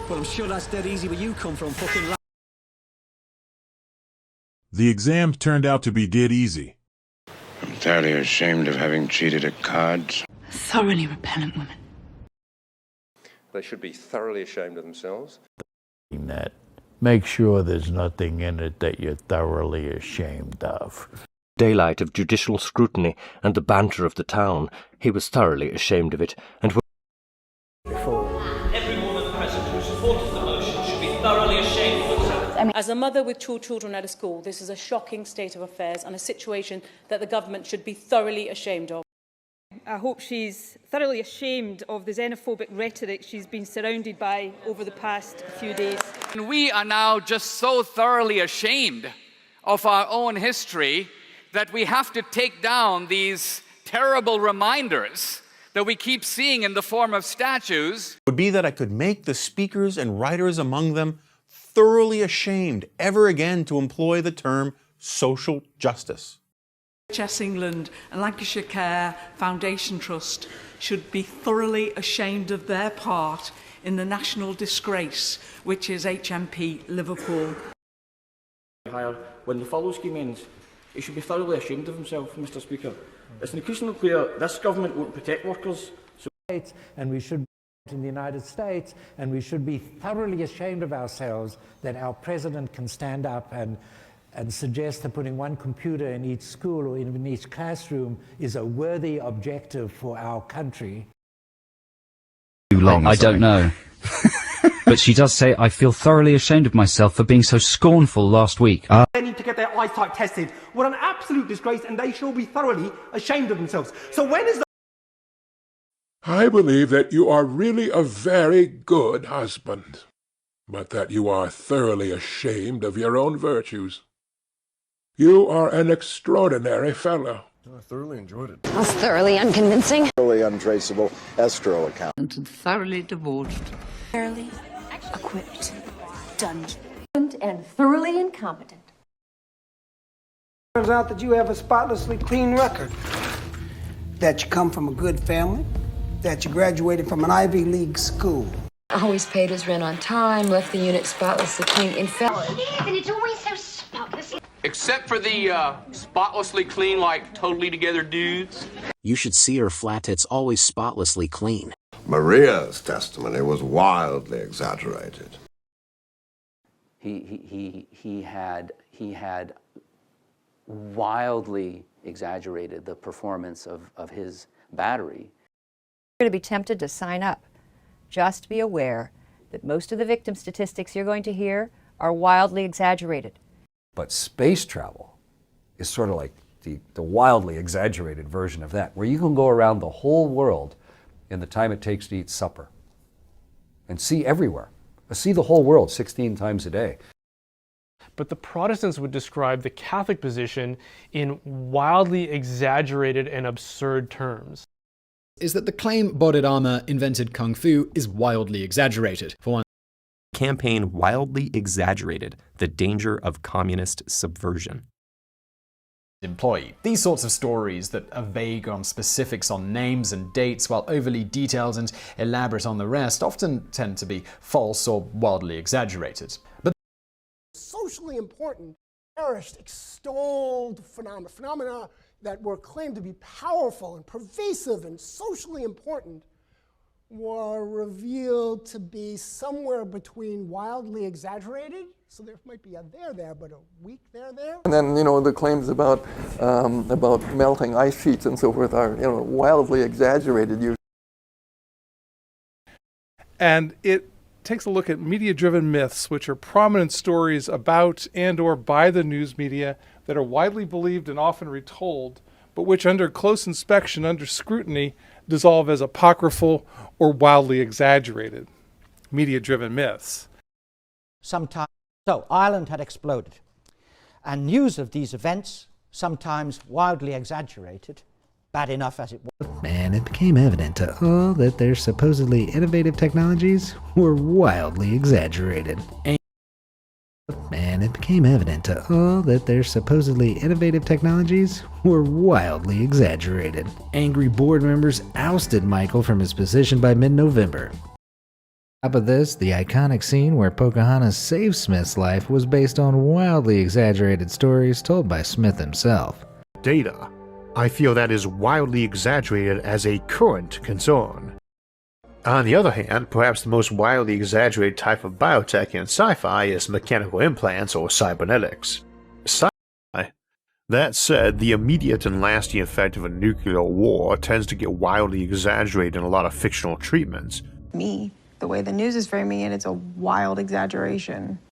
Well, I'm sure that's dead easy where you come from, fucking The exam turned out to be dead easy. I'm thoroughly ashamed of having cheated at cards. Thoroughly repellent woman. They should be thoroughly ashamed of themselves. That. Make sure there's nothing in it that you're thoroughly ashamed of. Daylight of judicial scrutiny and the banter of the town, he was thoroughly ashamed of it, and Every woman present who supported the motion should be thoroughly ashamed of herself. As a mother with 2 children at a school, this is a shocking state of affairs and a situation that the government should be thoroughly ashamed of. I hope she's thoroughly ashamed of the xenophobic rhetoric she's been surrounded by over the past few days. And we are now just so thoroughly ashamed of our own history that we have to take down these terrible reminders that we keep seeing in the form of statues. Would be that I could make the speakers and writers among them thoroughly ashamed ever again to employ the term social justice. NHS England and Lancashire Care Foundation Trust should be thoroughly ashamed of their part in the national disgrace, which is HMP Liverpool. When the follow scheme ends, he should be thoroughly ashamed of himself, Mr. Speaker. It's increasingly clear this government won't protect workers. And we should in the United States, and we should be thoroughly ashamed of ourselves that our president can stand up and suggest that putting one computer in each school or in each classroom is a worthy objective for our country. Too long, I don't know. But she does say, I feel thoroughly ashamed of myself for being so scornful last week. They need to get their eyesight tested. What an absolute disgrace, and they shall be thoroughly ashamed of themselves. So when is the... I believe that you are really a very good husband, but that you are thoroughly ashamed of your own virtues. You are an extraordinary fellow. I thoroughly enjoyed it. That's thoroughly unconvincing. Thoroughly untraceable escrow account. And thoroughly divorced. Thoroughly equipped. Done. And thoroughly incompetent. Turns out that you have a spotlessly clean record. That you come from a good family. That you graduated from an Ivy League school. Always paid his rent on time, left the unit spotlessly clean. In fact, And it's always so spotlessly. Except for the spotlessly clean, like totally together dudes. You should see her flat tits always spotlessly clean. Maria's testimony was wildly exaggerated. He had wildly exaggerated the performance of his battery. You're going to be tempted to sign up. Just be aware that most of the victim statistics you're going to hear are wildly exaggerated. But space travel is sort of like the wildly exaggerated version of that, where you can go around the whole world in the time it takes to eat supper and see everywhere. See the whole world 16 times a day. But the Protestants would describe the Catholic position in wildly exaggerated and absurd terms. Is that the claim Bodhidharma invented Kung Fu is wildly exaggerated. For one, campaign wildly exaggerated the danger of communist subversion. Employee. These sorts of stories that are vague on specifics on names and dates while overly detailed and elaborate on the rest often tend to be false or wildly exaggerated. But socially important, cherished, extolled phenomena that were claimed to be powerful and pervasive and socially important were revealed to be somewhere between wildly exaggerated, so there might be a there, but a weak there. And then, the claims about melting ice sheets and so forth are, wildly exaggerated. And it takes a look at media-driven myths, which are prominent stories about and or by the news media that are widely believed and often retold, but which under close inspection, under scrutiny, dissolve as apocryphal or wildly exaggerated. Media-driven myths. So Ireland had exploded, and news of these events, sometimes wildly exaggerated, bad enough as it was. And it became evident to all that their supposedly innovative technologies were wildly exaggerated. And it became evident to all that their supposedly innovative technologies were wildly exaggerated. Angry board members ousted Michael from his position by mid-November. On top of this, the iconic scene where Pocahontas saved Smith's life was based on wildly exaggerated stories told by Smith himself. Data. I feel that is wildly exaggerated as a current concern. On the other hand, perhaps the most wildly exaggerated type of biotech in sci-fi is mechanical implants or cybernetics. Sci-fi. That said, the immediate and lasting effect of a nuclear war tends to get wildly exaggerated in a lot of fictional treatments. The way the news is framing it, it's a wild exaggeration.